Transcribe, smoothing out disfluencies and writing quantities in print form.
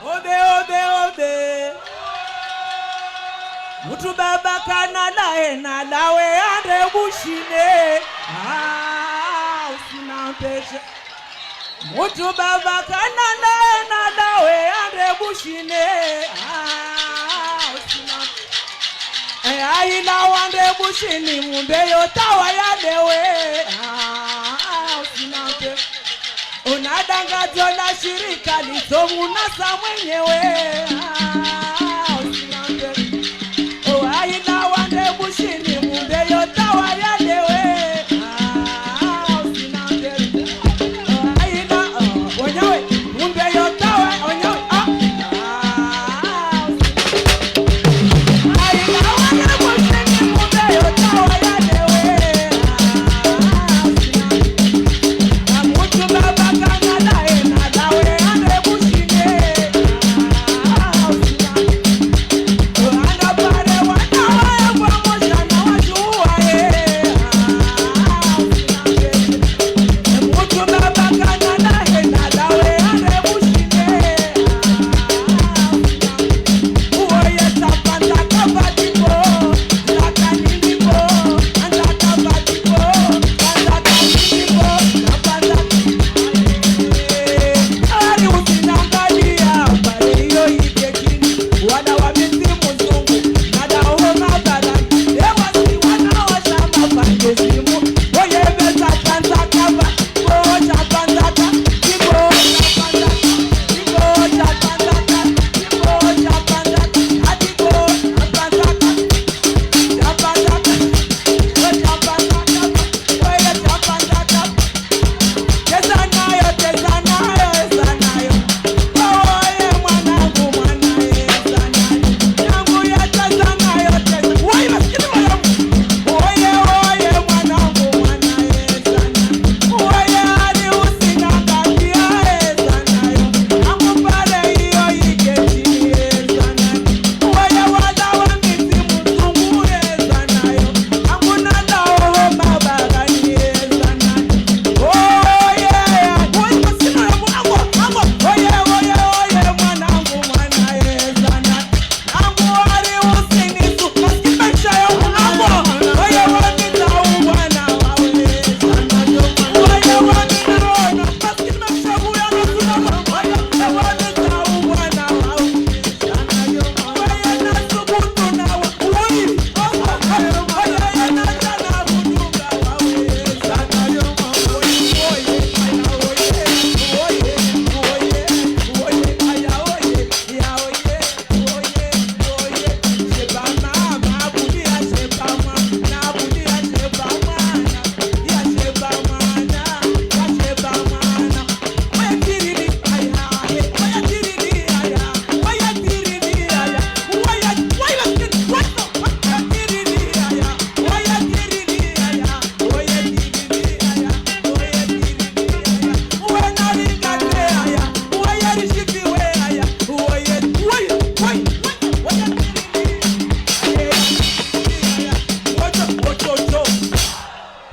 Ode ode ode Mutu baba kana lae na lawe ande bushine usina peshe Mutu baba kana lae na lawe ande bushine usina Aila wande bushini mumbe yotawa ya dewe usina peshe Unadanga jona shirika lizo munasa mwenyewe